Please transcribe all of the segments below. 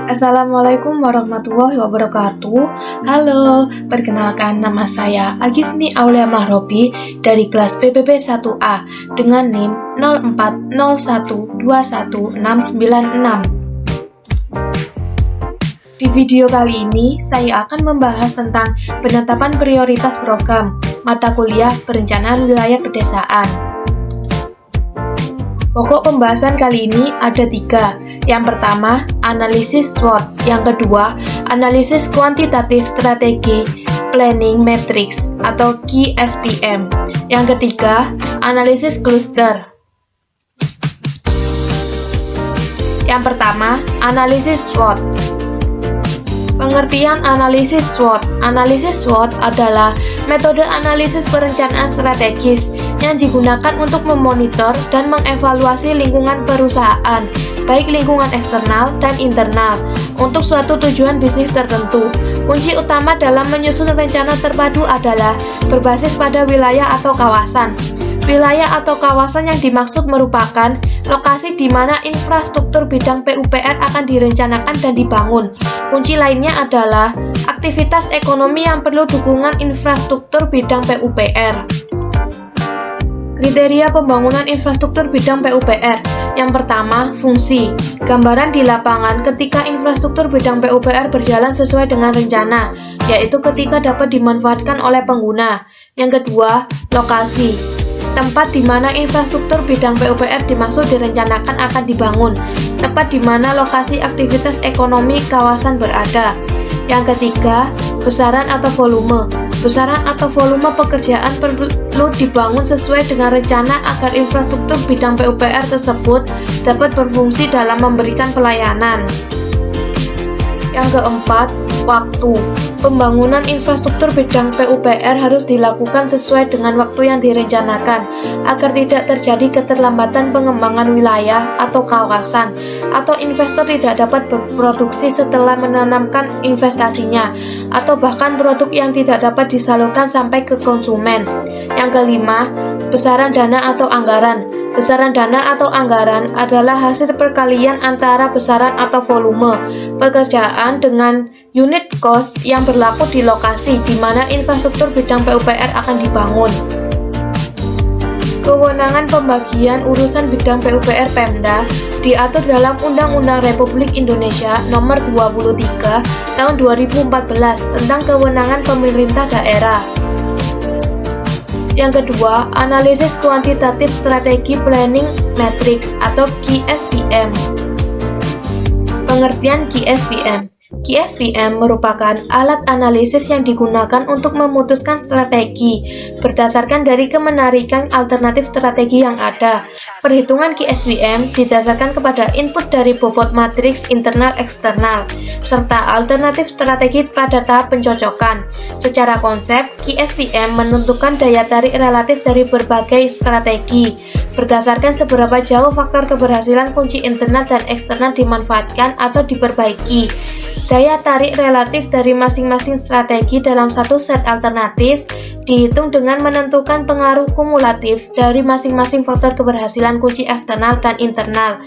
Assalamualaikum warahmatullahi wabarakatuh. Halo, perkenalkan nama saya Agisni Aulia Mahrobi dari kelas PPB 1A dengan NIM 0401216696. Di video kali ini, saya akan membahas tentang penetapan prioritas program mata kuliah perencanaan wilayah pedesaan. Pokok pembahasan kali ini ada 3. Yang pertama, analisis SWOT. Yang kedua, analisis kuantitatif strategi planning matrix atau KSPM. Yang ketiga, analisis cluster. Yang pertama, analisis SWOT. Pengertian analisis SWOT. Analisis SWOT adalah metode analisis perencanaan strategis yang digunakan untuk memonitor dan mengevaluasi lingkungan perusahaan, baik lingkungan eksternal dan internal, untuk suatu tujuan bisnis tertentu. Kunci utama dalam menyusun rencana terpadu adalah berbasis pada wilayah atau kawasan. Wilayah atau kawasan yang dimaksud merupakan lokasi di mana infrastruktur bidang PUPR akan direncanakan dan dibangun. Kunci lainnya adalah aktivitas ekonomi yang perlu dukungan infrastruktur bidang PUPR. Kriteria pembangunan infrastruktur bidang PUPR. Yang pertama, fungsi. Gambaran di lapangan ketika infrastruktur bidang PUPR berjalan sesuai dengan rencana, yaitu ketika dapat dimanfaatkan oleh pengguna. Yang kedua, lokasi. Tempat di mana infrastruktur bidang PUPR dimaksud direncanakan akan dibangun. Tempat di mana lokasi aktivitas ekonomi kawasan berada. Yang ketiga, besaran atau volume. Besaran atau volume pekerjaan perlu dibangun sesuai dengan rencana agar infrastruktur bidang PUPR tersebut dapat berfungsi dalam memberikan pelayanan. Yang keempat, waktu. Pembangunan infrastruktur bidang PUPR harus dilakukan sesuai dengan waktu yang direncanakan, agar tidak terjadi keterlambatan pengembangan wilayah atau kawasan, atau investor tidak dapat berproduksi setelah menanamkan investasinya, atau bahkan produk yang tidak dapat disalurkan sampai ke konsumen. Yang kelima, besaran dana atau anggaran. Besaran dana atau anggaran adalah hasil perkalian antara besaran atau volume pekerjaan dengan unit cost yang berlaku di lokasi di mana infrastruktur bidang PUPR akan dibangun. Kewenangan pembagian urusan bidang PUPR Pemda diatur dalam Undang-Undang Republik Indonesia Nomor 23 Tahun 2014 tentang kewenangan pemerintah daerah. Yang kedua, analisis kuantitatif strategi planning matrix atau KSPM. Pengertian KSPM. KSPM merupakan alat analisis yang digunakan untuk memutuskan strategi berdasarkan dari kemenarikan alternatif strategi yang ada. Perhitungan KSPM didasarkan kepada input dari bobot matriks internal eksternal serta alternatif strategi pada tahap pencocokan. Secara konsep, KSPM menentukan daya tarik relatif dari berbagai strategi berdasarkan seberapa jauh faktor keberhasilan kunci internal dan eksternal dimanfaatkan atau diperbaiki. Daya tarik relatif dari masing-masing strategi dalam satu set alternatif dihitung dengan menentukan pengaruh kumulatif dari masing-masing faktor keberhasilan kunci eksternal dan internal.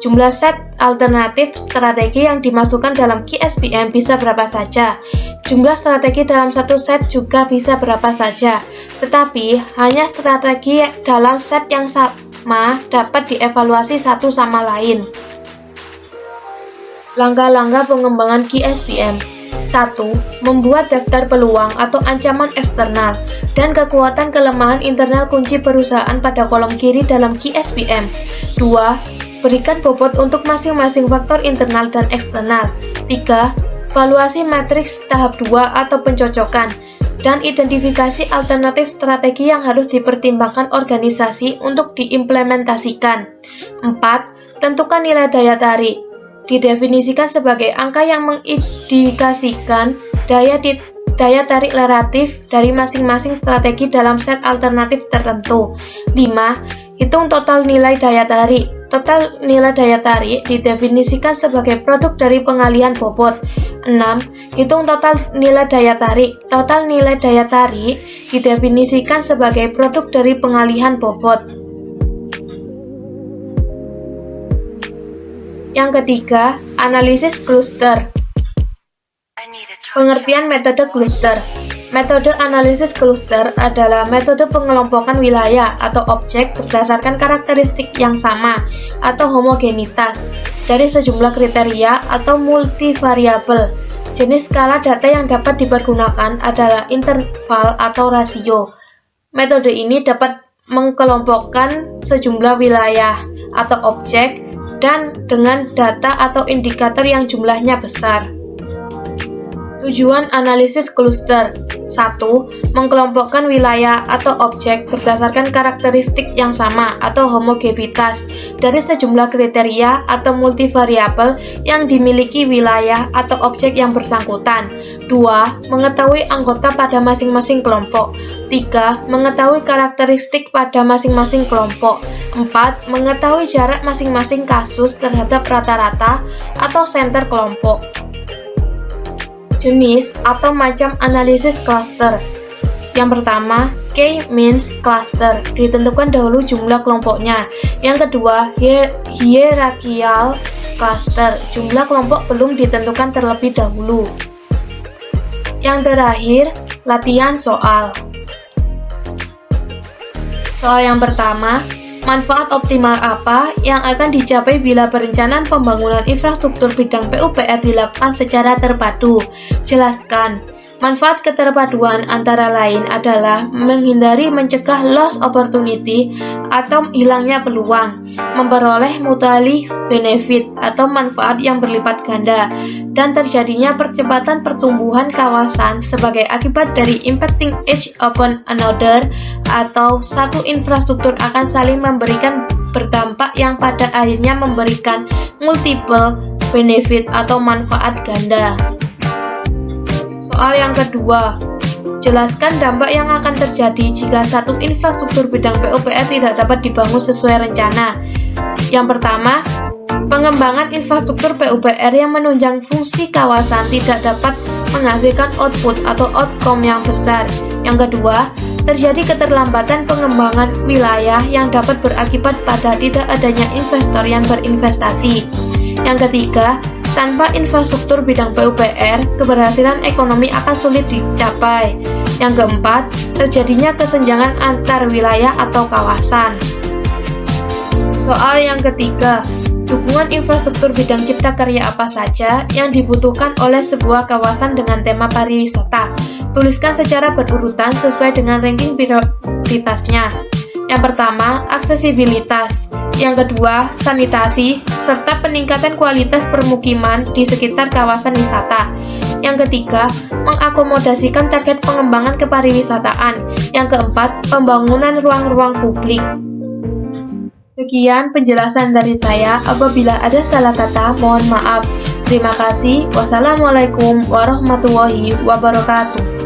Jumlah set alternatif strategi yang dimasukkan dalam KSPM bisa berapa saja. Jumlah strategi dalam satu set juga bisa berapa saja. Tetapi, hanya strategi dalam set yang sama dapat dievaluasi satu sama lain. Langkah-langkah pengembangan KSPM. 1. Membuat daftar peluang atau ancaman eksternal dan kekuatan kelemahan internal kunci perusahaan pada kolom kiri dalam KSPM. 2. Berikan bobot untuk masing-masing faktor internal dan eksternal. 3. Valuasi matriks tahap 2 atau pencocokan dan identifikasi alternatif strategi yang harus dipertimbangkan organisasi untuk diimplementasikan. 4. Tentukan nilai daya tarik. Didefinisikan sebagai angka yang mengindikasikan daya tarik relatif dari masing-masing strategi dalam set alternatif tertentu. 5. Hitung total nilai daya tarik. Total nilai daya tarik didefinisikan sebagai produk dari pengalihan bobot. 6. Hitung total nilai daya tarik. Total nilai daya tarik didefinisikan sebagai produk dari pengalihan bobot. Yang ketiga, analisis kluster. Pengertian metode kluster. Metode analisis kluster adalah metode pengelompokan wilayah atau objek berdasarkan karakteristik yang sama atau homogenitas dari sejumlah kriteria atau multivariabel. Jenis skala data yang dapat dipergunakan adalah interval atau rasio. Metode ini dapat mengelompokkan sejumlah wilayah atau objek dan dengan data atau indikator yang jumlahnya besar. Tujuan analisis kluster. 1. Mengkelompokkan wilayah atau objek berdasarkan karakteristik yang sama atau homogenitas dari sejumlah kriteria atau multivariabel yang dimiliki wilayah atau objek yang bersangkutan. 2. Mengetahui anggota pada masing-masing kelompok. 3. Mengetahui karakteristik pada masing-masing kelompok. 4. Mengetahui jarak masing-masing kasus terhadap rata-rata atau senter kelompok. Jenis atau macam analisis cluster. Yang pertama, K-means cluster, ditentukan dahulu jumlah kelompoknya. Yang kedua, hierarchical cluster, jumlah kelompok belum ditentukan terlebih dahulu. Yang terakhir, latihan soal. Soal yang pertama, manfaat optimal apa yang akan dicapai bila perencanaan pembangunan infrastruktur bidang PUPR dilakukan secara terpadu? Jelaskan. Manfaat keterpaduan antara lain adalah menghindari mencegah loss opportunity atau hilangnya peluang, memperoleh mutually benefit atau manfaat yang berlipat ganda, dan terjadinya percepatan pertumbuhan kawasan sebagai akibat dari impacting each upon another atau satu infrastruktur akan saling memberikan berdampak yang pada akhirnya memberikan multiple benefit atau manfaat ganda. Soal yang kedua, jelaskan dampak yang akan terjadi jika satu infrastruktur bidang PUPR tidak dapat dibangun sesuai rencana. Yang pertama, pengembangan infrastruktur PUPR yang menunjang fungsi kawasan tidak dapat menghasilkan output atau outcome yang besar. Yang kedua, terjadi keterlambatan pengembangan wilayah yang dapat berakibat pada tidak adanya investor yang berinvestasi. Yang ketiga, tanpa infrastruktur bidang PUPR, keberhasilan ekonomi akan sulit dicapai. Yang keempat, terjadinya kesenjangan antar wilayah atau kawasan. Soal yang ketiga, dukungan infrastruktur bidang cipta karya apa saja yang dibutuhkan oleh sebuah kawasan dengan tema pariwisata? Tuliskan secara berurutan sesuai dengan ranking prioritasnya. Yang pertama, aksesibilitas. Yang kedua, sanitasi, serta peningkatan kualitas permukiman di sekitar kawasan wisata. Yang ketiga, mengakomodasikan target pengembangan kepariwisataan. Yang keempat, pembangunan ruang-ruang publik. Sekian penjelasan dari saya. Apabila ada salah kata, mohon maaf. Terima kasih. Wassalamualaikum warahmatullahi wabarakatuh.